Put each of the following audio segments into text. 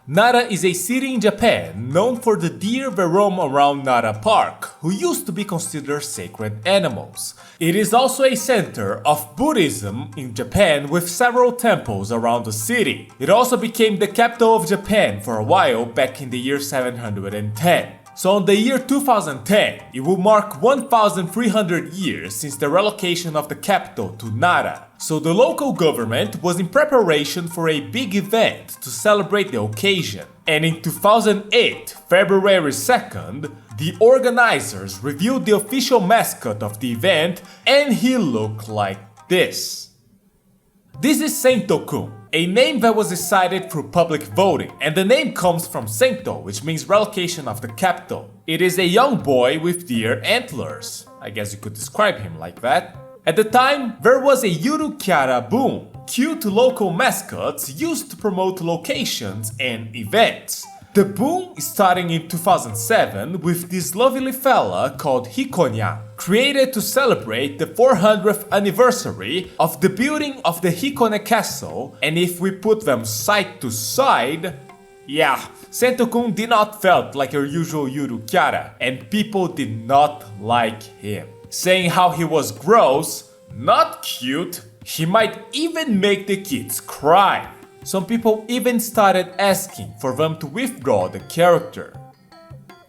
Nara is a city in Japan known for the deer that roam around Nara Park, who used to be considered sacred animals. It is also a center of Buddhism in Japan with several temples around the city. It also became the capital of Japan for a while back in the year 710. So in the year 2010, it will mark 1,300 years since the relocation of the capital to Nara. So the local government was in preparation for a big event to celebrate the occasion. And in 2008, February 2nd, the organizers revealed the official mascot of the event, and he looked like this. This is Sento-kun, a name that was decided through public voting, and the name comes from Sento, which means relocation of the capital. It is a young boy with deer antlers. I guess you could describe him like that. At the time, there was a Yuru Kyara boom. Cute local mascots used to promote locations and events. The boom is starting in 2007 with this lovely fella called Hikonya, created to celebrate the 400th anniversary of the building of the Hikone Castle, and if we put them side to side, yeah, Sento-kun did not felt like your usual Yuru Kyara, and people did not like him, saying how he was gross, not cute, he might even make the kids cry. Some people even started asking for them to withdraw the character.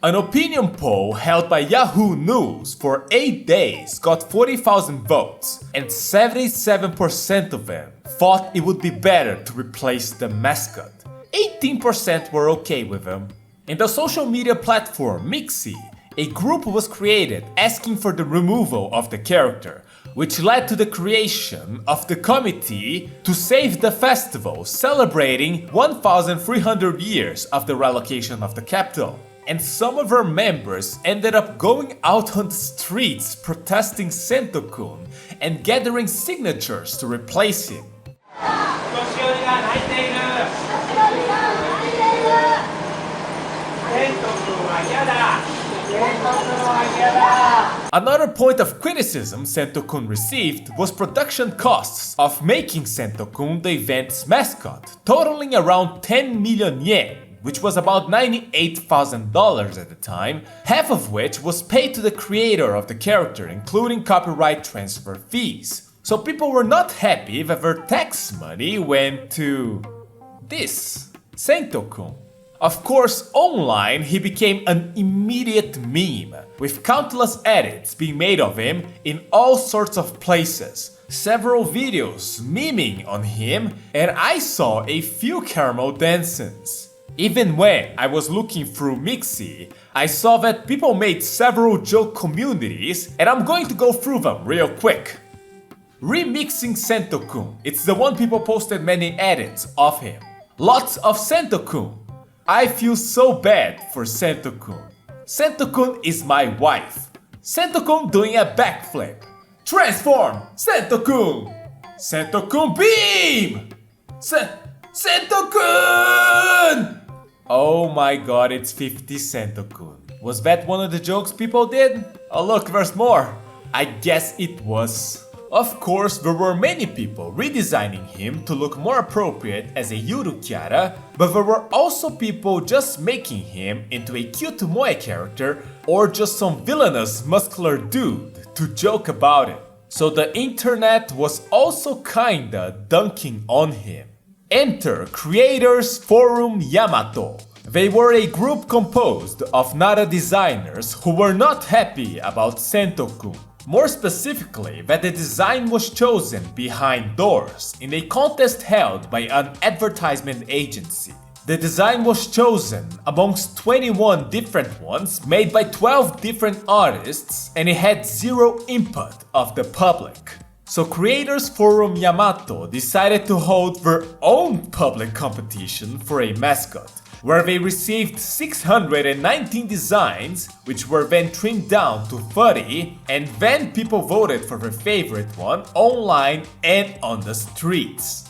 An opinion poll held by Yahoo News for 8 days got 40,000 votes, and 77% of them thought it would be better to replace the mascot. 18% were okay with him. In the social media platform Mixi, a group was created asking for the removal of the character, which led to the creation of the committee to save the festival celebrating 1,300 years of the relocation of the capital. And some of our members ended up going out on the streets protesting Sento-kun and gathering signatures to replace him. Another point of criticism Sento-kun received was production costs of making Sento-kun the event's mascot, totaling around 10 million yen, which was about $98,000 at the time, half of which was paid to the creator of the character, including copyright transfer fees. So people were not happy that their tax money went to this, Sento-kun. Of course, online he became an immediate meme, with countless edits being made of him in all sorts of places. Several videos memeing on him, and I saw a few caramel dances. Even when I was looking through Mixi, I saw that people made several joke communities, and I'm going to go through them real quick. Remixing Sento-kun, it's the one people posted many edits of him. Lots of Sento-kun. I feel so bad for Sento-kun. Sento-kun is my wife. Sento-kun doing a backflip. Transform! Sento-kun! Sento-kun beam! Sento-kun! Oh my god, it's 50 Sento-kun. Was that one of the jokes people did? Oh look, there's more. I guess it was. Of course, there were many people redesigning him to look more appropriate as a Yuru Kyara, but there were also people just making him into a cute moe character or just some villainous muscular dude to joke about it. So the internet was also kinda dunking on him. Enter Creators Forum Yamato. They were a group composed of Nara designers who were not happy about Sento-kun. More specifically, that the design was chosen behind doors in a contest held by an advertisement agency. The design was chosen amongst 21 different ones made by 12 different artists, and it had zero input of the public. So Creators Forum Yamato decided to hold their own public competition for a mascot, where they received 619 designs, which were then trimmed down to 30, and then people voted for their favorite one online and on the streets.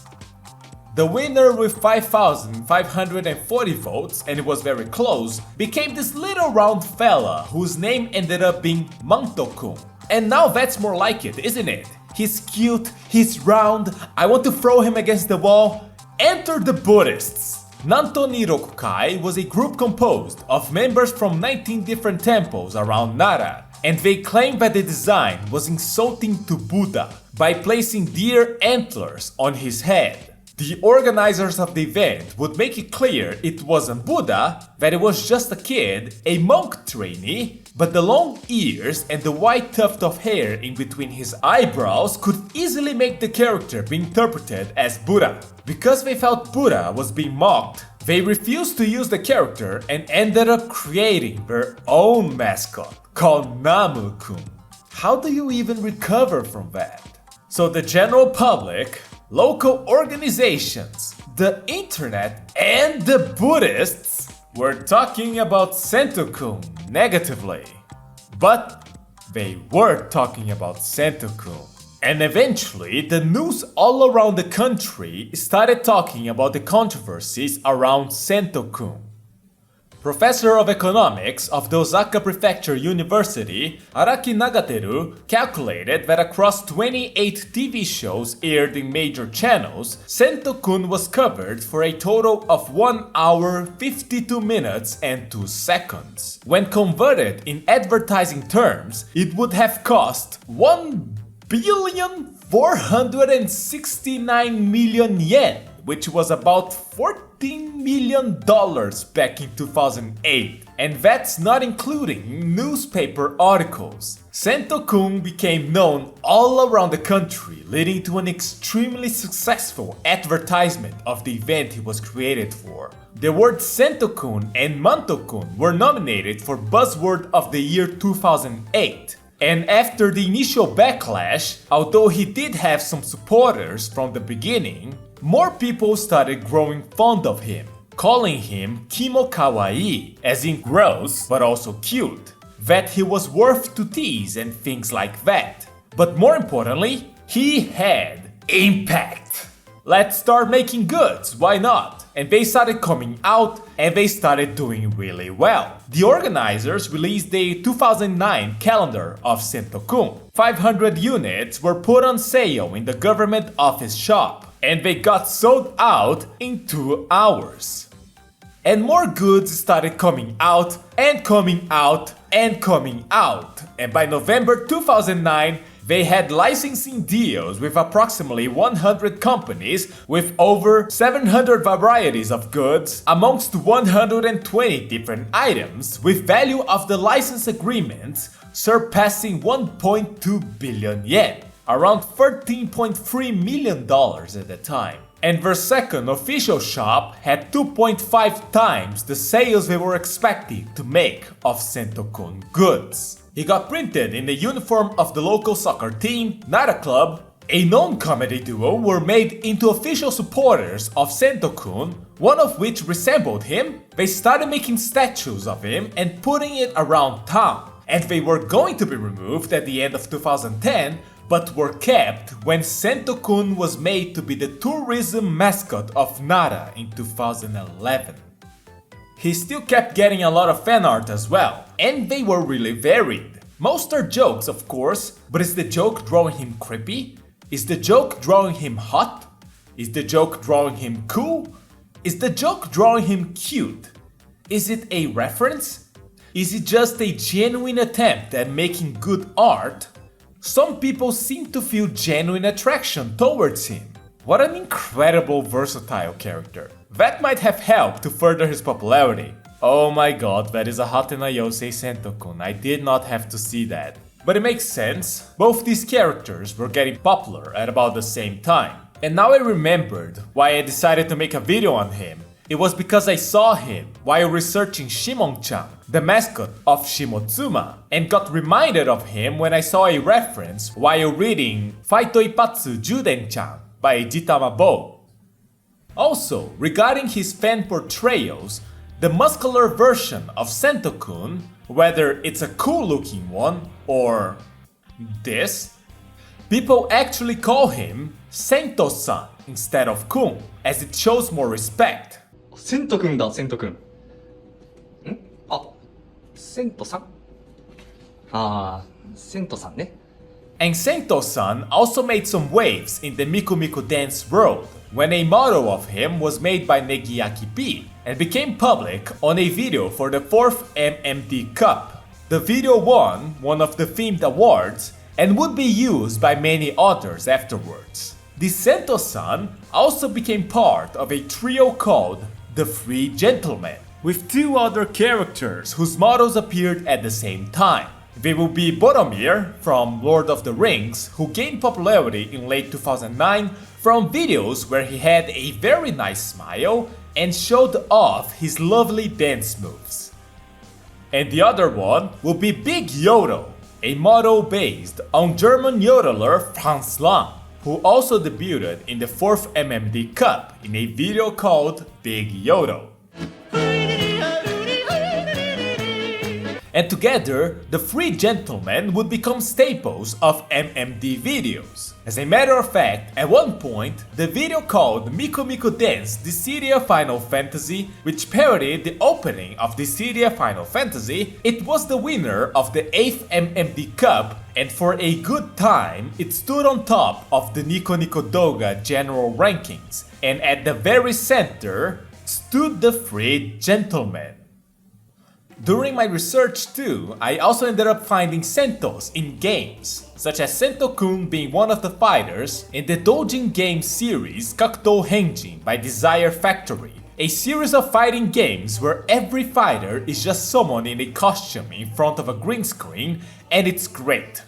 The winner with 5,540 votes, and it was very close, became this little round fella whose name ended up being Manto-kun. And now that's more like it, isn't it? He's cute, he's round, I want to throw him against the wall. Enter the Buddhists. Nanto ni Rokukai was a group composed of members from 19 different temples around Nara, and they claimed that the design was insulting to Buddha by placing deer antlers on his head. The organizers of the event would make it clear it wasn't Buddha, that it was just a kid, a monk trainee, but the long ears and the white tuft of hair in between his eyebrows could easily make the character be interpreted as Buddha. Because they felt Buddha was being mocked, they refused to use the character and ended up creating their own mascot, called Namu-kun. How do you even recover from that? So the general public, local organizations, the internet, and the Buddhists were talking about Sento-kun negatively. But they were talking about Sento-kun. And eventually, the news all around the country started talking about the controversies around Sento-kun. Professor of Economics of the Osaka Prefecture University, Araki Nagateru, calculated that across 28 TV shows aired in major channels, Sento-kun was covered for a total of 1 hour, 52 minutes and 2 seconds. When converted in advertising terms, it would have cost 1,469,000,000 yen, which was about $14 million back in 2008. And that's not including newspaper articles. Sento-kun became known all around the country, leading to an extremely successful advertisement of the event he was created for. The words Sento-kun and Manto-kun were nominated for Buzzword of the Year 2008. And after the initial backlash, although he did have some supporters from the beginning, more people started growing fond of him, calling him Kimo Kawaii, as in gross but also cute, that he was worth to tease and things like that. But more importantly, he had impact. Let's start making goods, why not? And they started coming out and they started doing really well. The organizers released the 2009 calendar of Sento-kun. 500 units were put on sale in the government office shop, and they got sold out in 2 hours. And more goods started coming out and coming out and coming out. And by November 2009, they had licensing deals with approximately 100 companies with over 700 varieties of goods amongst 120 different items, with value of the license agreements surpassing 1.2 billion yen, around $13.3 million at the time. And their second official shop had 2.5 times the sales they were expecting to make of Sento-kun goods. He got printed in the uniform of the local soccer team, Nara Club. A known comedy duo were made into official supporters of Sento-kun, one of which resembled him. They started making statues of him and putting it around town. And they were going to be removed at the end of 2010, but were kept when Sento-kun was made to be the tourism mascot of Nara in 2011. He still kept getting a lot of fan art as well, and they were really varied. Most are jokes, of course, but is the joke drawing him creepy? Is the joke drawing him hot? Is the joke drawing him cool? Is the joke drawing him cute? Is it a reference? Is it just a genuine attempt at making good art? Some people seem to feel genuine attraction towards him. What an incredible versatile character. That might have helped to further his popularity. Oh my god, that is a Hatena Yosei Sento-kun, I did not have to see that. But it makes sense, both these characters were getting popular at about the same time. And now I remembered why I decided to make a video on him. It was because I saw him while researching Shimon-chan, the mascot of Shimotsuma, and got reminded of him when I saw a reference while reading Faito Ipatsu Juden-chan by Jitama Bo. Also, regarding his fan portrayals, the muscular version of Sento-kun, whether it's a cool looking one or this, people actually call him Sento-san instead of kun, as it shows more respect. セントくんだ、セントくん。あ、セントさんああ、セントさんね。And Sento-san also made some waves in the Miku Miku dance world when a model of him was made by Negiyaki P and became public on a video for the 4th MMD Cup. The video won one of the themed awards and would be used by many others afterwards. The Sento-san also became part of a trio called the Three Gentlemen, with 2 other characters whose models appeared at the same time. They will be Boromir from Lord of the Rings, who gained popularity in late 2009 from videos where he had a very nice smile and showed off his lovely dance moves. And the other one will be Big Yodo, a model based on German yodeler Franz Lang, who also debuted in the 4th MMD Cup in a video called Big Yodo. And together, the 3 gentlemen would become staples of MMD videos. As a matter of fact, at one point, the video called Miku Miku Dance Dissidia Final Fantasy, which parodied the opening of Dissidia Final Fantasy, it was the winner of the 8th MMD Cup, and for a good time, it stood on top of the Nico Nico Doga general rankings, and at the very center stood the 3 gentlemen. During my research too, I also ended up finding Sentos in games, such as Sento-kun being one of the fighters in the Doujin game series Kakutou Henjin by Desire Factory, a series of fighting games where every fighter is just someone in a costume in front of a green screen, and it's great.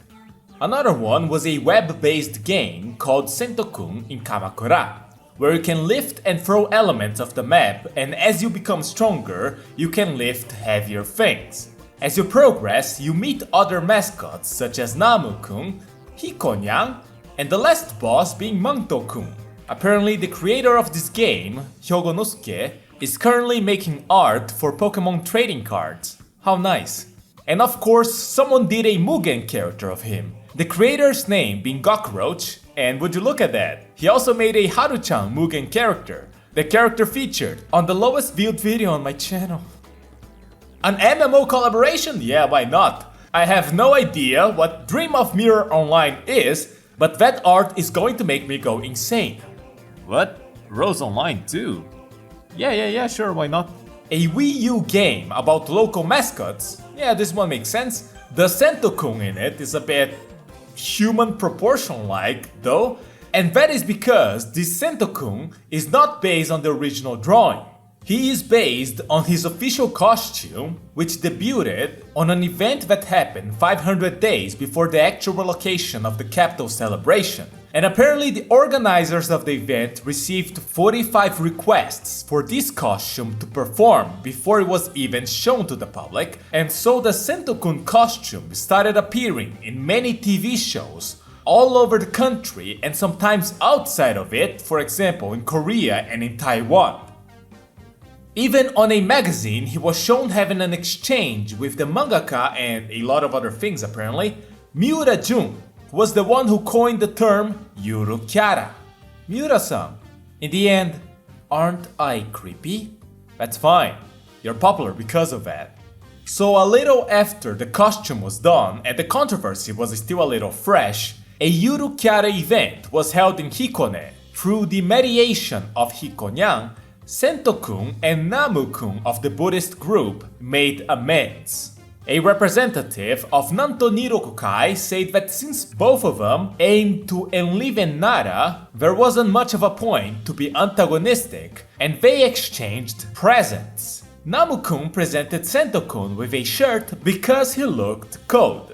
Another one was a web-based game called Sento-kun in Kamakura, where you can lift and throw elements of the map, and as you become stronger, you can lift heavier things. As you progress, you meet other mascots such as Namu-kun, Hiko-nyang, and the last boss being Manto-kun. Apparently, the creator of this game, Hyogonosuke, is currently making art for Pokemon trading cards. How nice. And of course, someone did a Mugen character of him, the creator's name being Gokroach, and would you look at that, he also made a Haru-chan Mugen character, the character featured on the lowest viewed video on my channel. An MMO collaboration? Yeah, why not? I have no idea what Dream of Mirror Online is, but that art is going to make me go insane. What? Rose Online too? Yeah, sure, why not? A Wii U game about local mascots? Yeah, this one makes sense. The Sento-kun in it is a bit human proportion-like, though, and that is because this Sento-kun is not based on the original drawing. He is based on his official costume, which debuted on an event that happened 500 days before the actual occasion of the capital celebration. And apparently the organizers of the event received 45 requests for this costume to perform before it was even shown to the public, and so the Sento-kun costume started appearing in many TV shows all over the country and sometimes outside of it, for example in Korea and in Taiwan. Even on a magazine, he was shown having an exchange with the mangaka and a lot of other things apparently. Miura-jun was the one who coined the term Yuru Kyara. Miura-san, in the end, aren't I creepy? That's fine, you're popular because of that. So a little after the costume was done and the controversy was still a little fresh, a Yuru Kyara event was held in Hikone. Through the mediation of Hiko-nyang, Sento-kun and Namu-kun of the Buddhist group made amends. A representative of Nanto Nirokukai said that since both of them aimed to enliven Nara, there wasn't much of a point to be antagonistic, and they exchanged presents. Namu-kun presented Sento-kun with a shirt because he looked cold.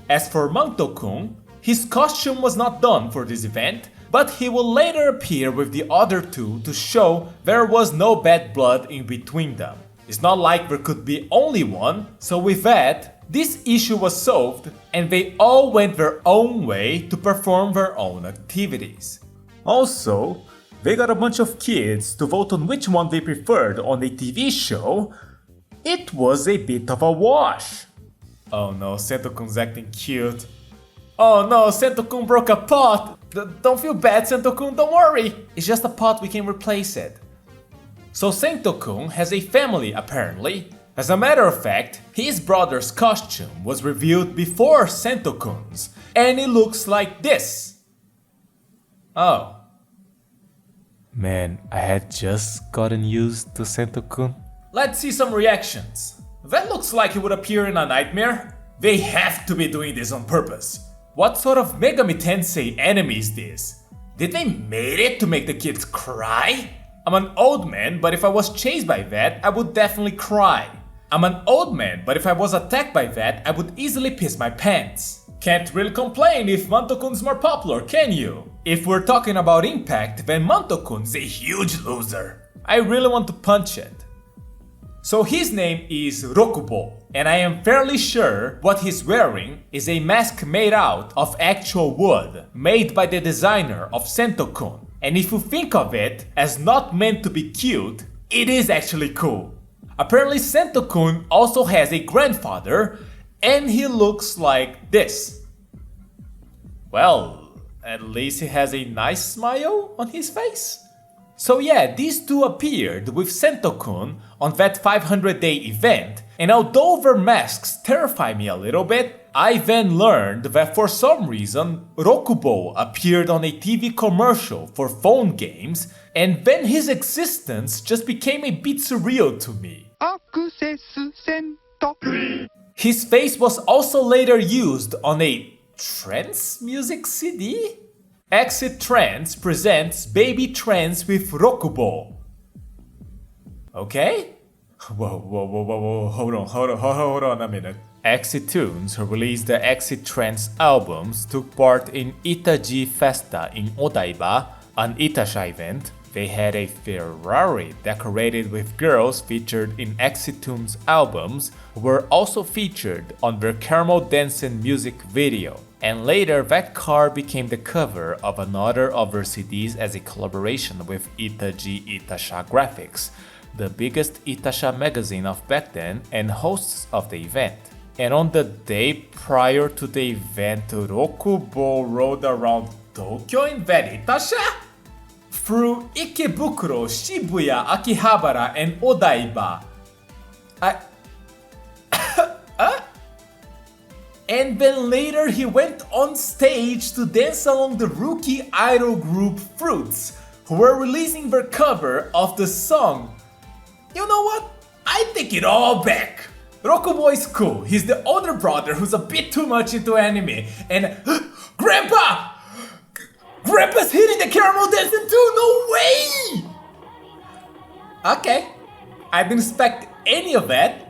As for Manto-kun, his costume was not done for this event, but he will later appear with the other two to show there was no bad blood in between them. It's not like there could be only one, so with that, this issue was solved and they all went their own way to perform their own activities. Also, they got a bunch of kids to vote on which one they preferred on a TV show. It was a bit of a wash. Oh no, Sento-kun's acting cute. Oh no, Sento-kun broke a pot! Don't feel bad, Sento-kun, don't worry! It's just a pot, we can replace it. So Sento-kun has a family apparently, As a matter of fact, his brother's costume was revealed before Sento-kun's, and it looks like this. Oh. Man, I had just gotten used to Sento-kun. Let's see some reactions. That looks like it would appear in a nightmare. They have to be doing this on purpose. What sort of Megami Tensei enemy is this? Did they made it to make the kids cry? I'm an old man, but if I was chased by that, I would definitely cry. I'm an old man, but if I was attacked by that, I would easily piss my pants. Can't really complain if Manto-kun's more popular, can you? If we're talking about impact, then Manto-kun's a huge loser. I really want to punch it. So his name is Rokubo, and I am fairly sure what he's wearing is a mask made out of actual wood, made by the designer of Sento-kun. And if you think of it as not meant to be cute, it is actually cool. Apparently Sento-kun also has a grandfather, and he looks like this. Well, at least he has a nice smile on his face. So yeah, these two appeared with Sento-kun on that 500-day event, and although their masks terrify me a little bit, I then learned that for some reason Rokubo appeared on a TV commercial for phone games, and then his existence just became a bit surreal to me. His face was also later used on a trance music CD? Exit Trance presents Baby Trance with Rokubo. Okay? Whoa, hold on a minute. Exit Tunes, who released the Exit Trance albums, took part in Itaji Festa in Odaiba, an Itasha event. They had a Ferrari decorated with girls featured in Exit Tunes albums, who were also featured on their Caramel Dancing music video. And later that car became the cover of another of their CDs as a collaboration with Itaji Itasha Graphics, the biggest Itasha magazine of back then and hosts of the event. And on the day prior to the event, Rokubo rode around Tokyo in that Itasha? Through Ikebukuro, Shibuya, Akihabara, and Odaiba. And then later he went on stage to dance along the rookie idol group Fruits, who were releasing their cover of the song. You know what? I take it all back. Rokubo is cool. He's the older brother who's a bit too much into anime. And Grandpa! Grandpa's hitting the caramel dancing too! No way! Okay. I didn't expect any of that.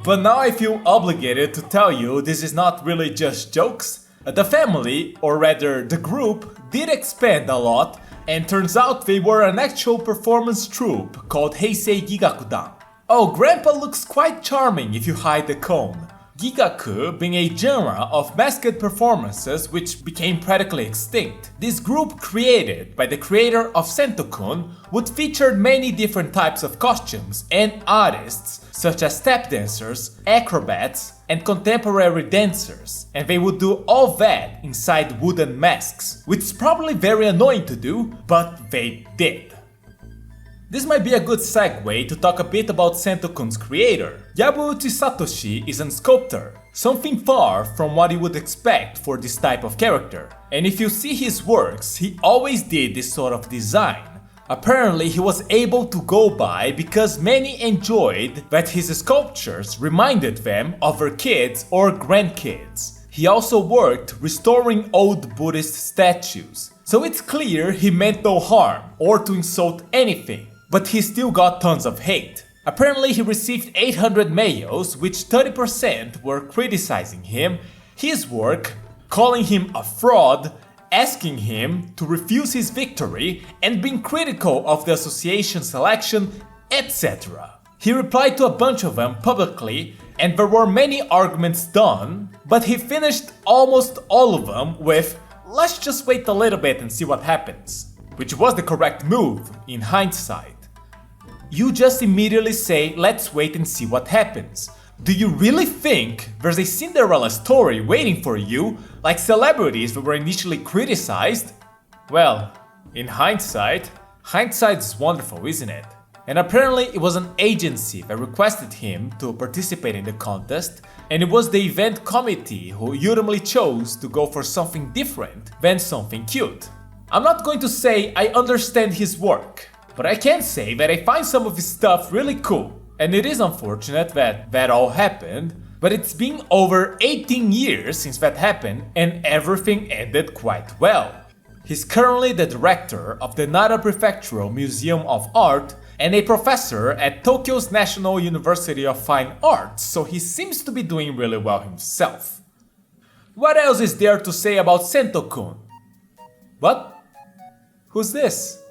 But now I feel obligated to tell you this is not really just jokes. The family, or rather the group, did expand a lot, and turns out they were an actual performance troupe called Heisei Gigakudan. Oh, Grandpa looks quite charming if you hide the comb. Gigaku being a genre of Mascot performances which became practically extinct. This group, created by the creator of Sento-kun, would feature many different types of costumes and artists such as step dancers, acrobats, and contemporary dancers, and they would do all that inside wooden masks, which is probably very annoying to do, but they did. This might be a good segue to talk a bit about Sento-kun's creator. Yabauchi Satoshi is a sculptor, something far from what you would expect for this type of character. And if you see his works, he always did this sort of design. Apparently he was able to go by because many enjoyed that his sculptures reminded them of their kids or grandkids. He also worked restoring old Buddhist statues. So it's clear he meant no harm or to insult anything. But he still got tons of hate. Apparently he received 800 mails, which 30% were criticizing him, his work, calling him a fraud, asking him to refuse his victory, and being critical of the association selection, etc. He replied to a bunch of them publicly, and there were many arguments done, but he finished almost all of them with, "Let's just wait a little bit and see what happens," which was the correct move in hindsight. You just immediately say, "Let's wait and see what happens." Do you really think there's a Cinderella story waiting for you, like celebrities that were initially criticized? Well, in hindsight is wonderful, isn't it? And apparently it was an agency that requested him to participate in the contest, and it was the event committee who ultimately chose to go for something different than something cute. I'm not going to say I understand his work, but I can say that I find some of his stuff really cool. And it is unfortunate that that all happened, but it's been over 18 years since that happened and everything ended quite well. He's currently the director of the Nara Prefectural Museum of Art and a professor at Tokyo's National University of Fine Arts, so he seems to be doing really well himself. What else is there to say about Sento-kun? What? Who's this?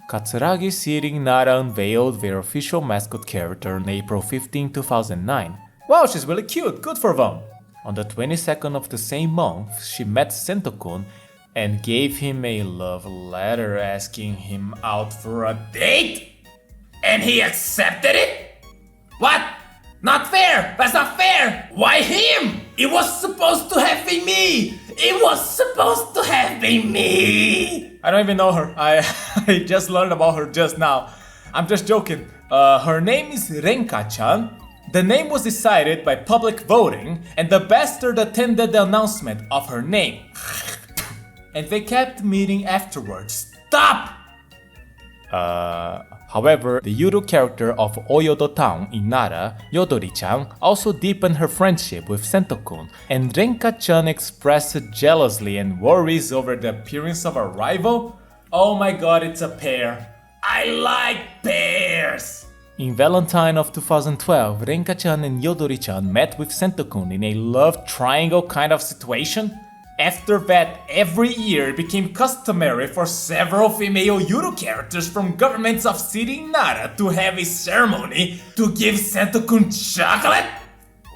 Katsuragi City Nara unveiled their official mascot character on April 15, 2009. Wow, she's really cute, good for them! On the 22nd of the same month, she met Sento-kun and gave him a love letter asking him out for a date? And he accepted it? What? Not fair! That's not fair! Why him? It was supposed to have been me! It was supposed to have been me! I don't even know her. I just learned about her just now. I'm just joking. Her name is Renka-chan. The name was decided by public voting, and the bastard attended the announcement of her name. And they kept meeting afterwards. Stop! However, the Yuru character of Oyodo Town in Nara, Yodori-chan, also deepened her friendship with Sento-kun, and Renka-chan expressed jealousy and worries over the appearance of a rival. Oh my god, it's a pair. I like pairs! In Valentine of 2012, Renka-chan and Yodori-chan met with Sento-kun in a love triangle kind of situation. After that, every year it became customary for several female Yuru characters from governments of city Nara to have a ceremony to give Sento-kun chocolate?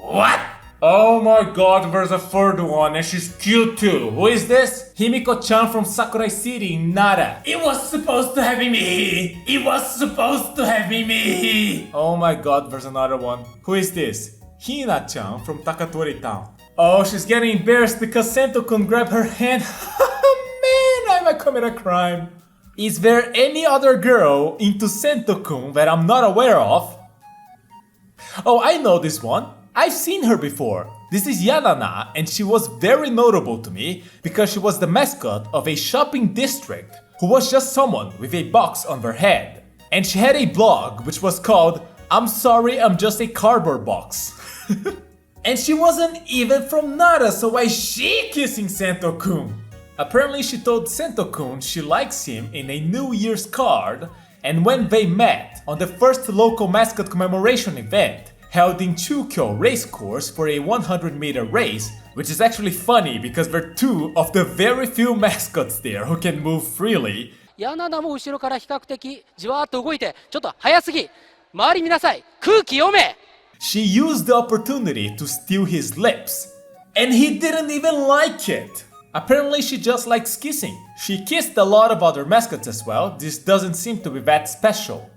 What? Oh my god, there's a third one and she's cute too. Who is this? Himiko-chan from Sakurai City, Nara. It was supposed to have been me. It was supposed to have been me. Oh my god, there's another one. Who is this? Hina-chan from Takatori Town. Oh, she's getting embarrassed because Sento-kun grabbed her hand. Man, I might commit a crime. Is there any other girl into Sento-kun that I'm not aware of? Oh, I know this one. I've seen her before. This is Yanana, and she was very notable to me because she was the mascot of a shopping district who was just someone with a box on their head. And she had a blog which was called I'm Sorry, I'm Just a Cardboard Box. And she wasn't even from Nara, so why is she kissing Sento-kun? Apparently she told Sento-kun she likes him in a New Year's card, and when they met on the first local mascot commemoration event held in Chukyo Racecourse for a 100-meter race, which is actually funny because they're two of the very few mascots there who can move freely. ヤナダも後ろから比較的じわーっと動いて、ちょっと早すぎ。周り見なさい。空気読め。 She used the opportunity to steal his lips, and he didn't even like it. Apparently she just likes kissing. She kissed a lot of other mascots as well, this doesn't seem to be that special.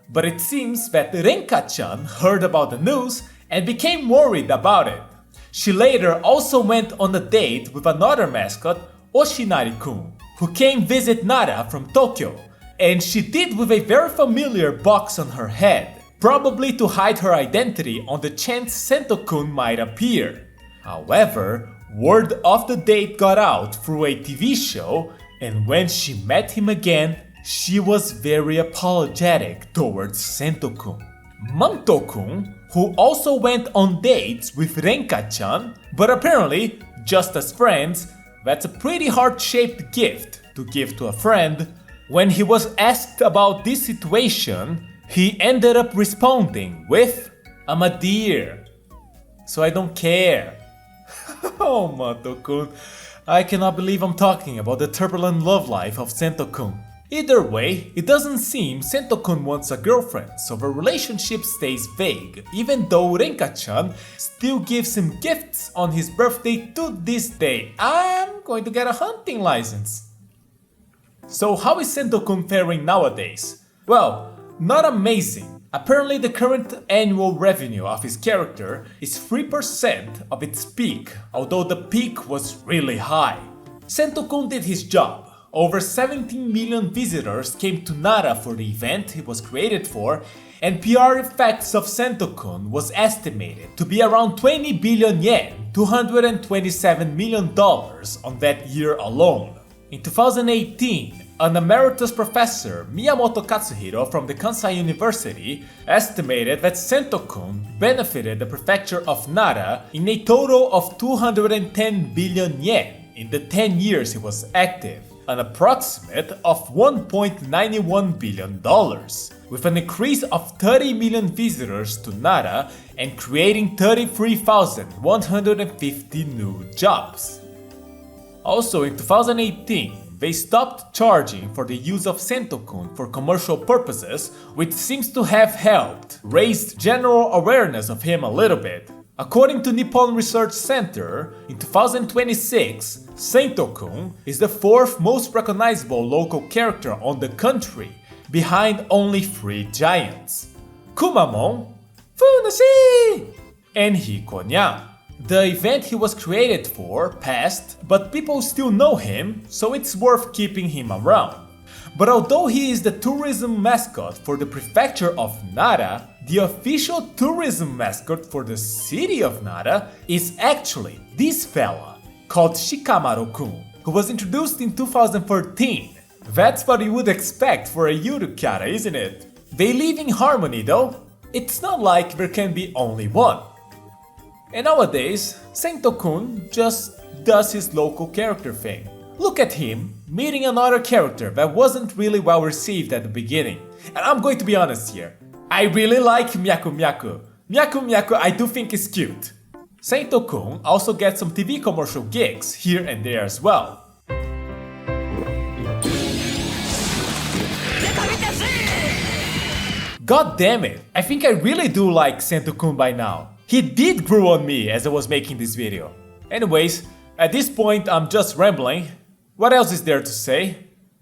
But it seems that Renka-chan heard about the news and became worried about it. She later also went on a date with another mascot, Oshinari-kun, who came visit Nara from Tokyo, and she did with a very familiar box on her head. Probably to hide her identity on the chance Sento-kun might appear. However, word of the date got out through a TV show, and when she met him again, she was very apologetic towards Sento-kun. Manto-kun, who also went on dates with Renka-chan, but apparently, just as friends, that's a pretty heart-shaped gift to give to a friend. When he was asked about this situation, he ended up responding with, I'm a deer, so I don't care. Oh, Mato-kun, I cannot believe I'm talking about the turbulent love life of Sento-kun. Either way, it doesn't seem Sento-kun wants a girlfriend, so the relationship stays vague, even though Renka-chan still gives him gifts on his birthday to this day. I'm going to get a hunting license. So how is Sento-kun faring nowadays? Well, not amazing. Apparently the current annual revenue of his character is 3% of its peak, although the peak was really high. Sento-kun did his job. over 17 million visitors came to Nara for the event it was created for, and PR effects of Sento-kun was estimated to be around 20 billion yen, $227 million on that year alone. In 2018, an emeritus professor, Miyamoto Katsuhiro from the Kansai University, estimated that Sento-kun benefited the prefecture of Nara in a total of 210 billion yen in the 10 years he was active, an approximate of $1.91 billion, with an increase of 30 million visitors to Nara and creating 33,150 new jobs. Also in 2018, they stopped charging for the use of Sento-kun for commercial purposes, which seems to have helped raise general awareness of him a little bit. According to Nippon Research Center, in 2026, Sento-kun is the fourth most recognizable local character on the country, behind only three giants: Kumamon, Funashi, and Hikonya. The event he was created for passed, but people still know him, so it's worth keeping him around. But although he is the tourism mascot for the prefecture of Nara, the official tourism mascot for the city of Nara is actually this fella, called Shikamaru-kun, who was introduced in 2013. That's what you would expect for a Yurukara, isn't it? They live in harmony though. It's not like there can be only one. And nowadays, Sento-kun just does his local character thing. Look at him meeting another character that wasn't really well received at the beginning. And I'm going to be honest here, I really like Myaku Myaku. Myaku Myaku I do think is cute. Sento-kun also gets some TV commercial gigs here and there as well. God damn it, I think I really do like Sento-kun by now. He did grow on me as I was making this video. Anyways, at this point I'm just rambling. What else is there to say?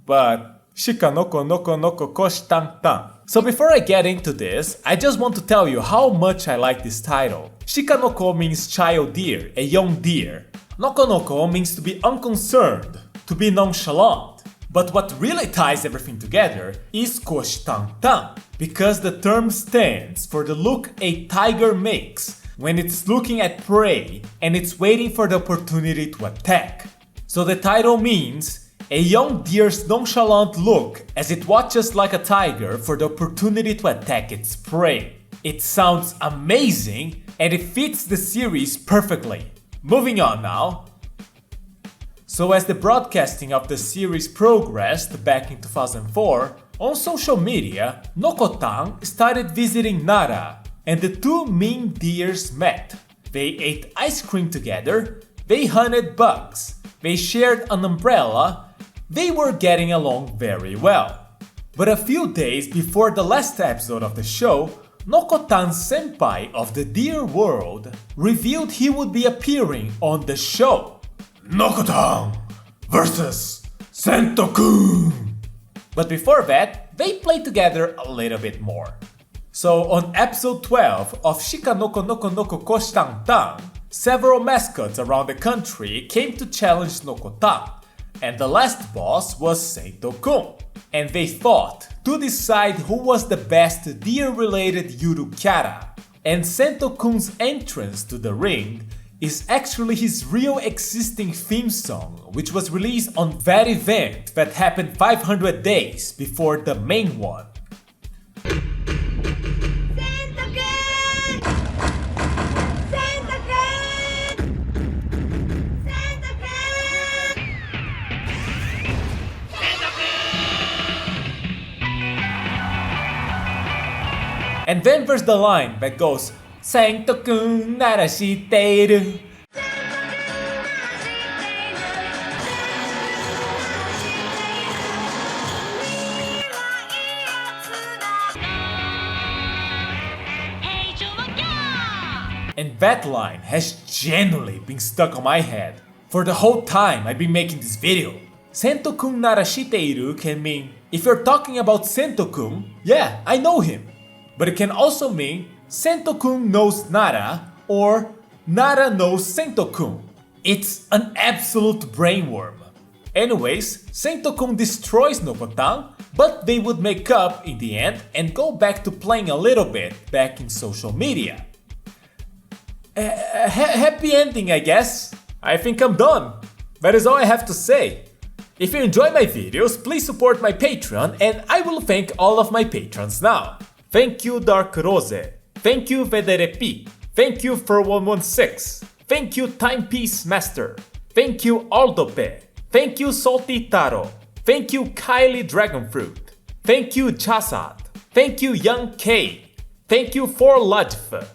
But Shikanoko Nokonoko Koshitantan. So before I get into this, I just want to tell you how much I like this title. Shikanoko means child deer, a young deer. Nokonoko means to be unconcerned, to be nonchalant. But what really ties everything together is Koshitantan, because the term stands for the look a tiger makes when it's looking at prey and it's waiting for the opportunity to attack. So the title means a young deer's nonchalant look as it watches like a tiger for the opportunity to attack its prey. It sounds amazing and it fits the series perfectly. Moving on now. So as the broadcasting of the series progressed back in 2004, on social media, Nokotan started visiting Nara, and the two mean deers met. They ate ice cream together, they hunted bugs, they shared an umbrella, they were getting along very well. But a few days before the last episode of the show, Nokotan's senpai of the deer world revealed he would be appearing on the show. Nokotan versus Sento-kun! But before that, they played together a little bit more. So on episode 12 of Shikanoko Nokonoko Koshitantan, several mascots around the country came to challenge Nokotan, and the last boss was Sento-kun. And they fought to decide who was the best deer-related Yurukara. And Sento-kun's entrance to the ring is actually his real existing theme song, which was released on that event that happened 500 days before the main one. And then there's the line that goes, Sento-kun Nara shiteiru. And that line has genuinely been stuck on my head for the whole time I've been making this video. Sento-kun Nara shiteiru can mean, if you're talking about Sento-kun, yeah, I know him. But it can also mean Sento-kun knows Nara or Nara knows Sento-kun. It's an absolute brainworm. Anyways, Sento-kun destroys Nokontan, but they would make up in the end and go back to playing a little bit back in social media. Happy ending, I guess. I think I'm done. That is all I have to say. If you enjoy my videos, please support my Patreon and I will thank all of my patrons now. Thank you Dark Rose. Thank you Vederepi. Thank you for 116. Thank you Timepiece Master. Thank you Aldope. Thank you Salty Taro. Thank you Kylie Dragonfruit. Thank you Chasad. Thank you Young K. Thank you For Lajf.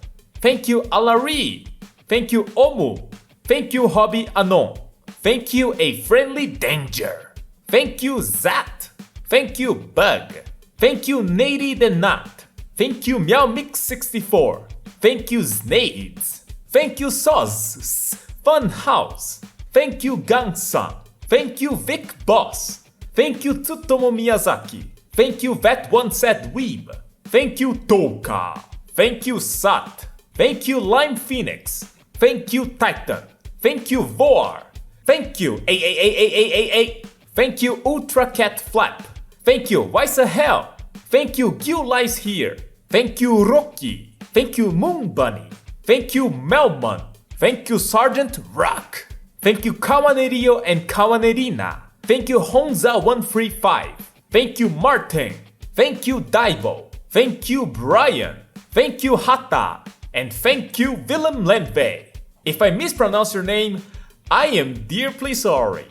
Thank you Alari. Thank you Omu. Thank you Hobby Anon. Thank you A Friendly Danger. Thank you Zat. Thank you Bug. Thank you Nady the Nut. Thank you Meow Mix 64. Thank you Znades. Thank you Soz. Fun House. Thank you Gang-san. Thank you Vic Boss. Thank you Tsutomo Miyazaki. Thank you That One Said Weeb. Thank you Toka. Thank you Sat. Thank you Lime Phoenix. Thank you Titan. Thank you Voar. Thank you A. Thank you Ultra Cat Flap. Thank you Why's Hell. Thank you Gil Lies Here. Thank you Rocky. Thank you Moon Bunny. Thank you Melman. Thank you Sergeant Rock. Thank you Kawanerio and Kawanerina. Thank you Honza135. Thank you Martin. Thank you Daibo. Thank you Brian. Thank you Hata. And thank you Willem Lenve. If I mispronounce your name, I am deeply sorry.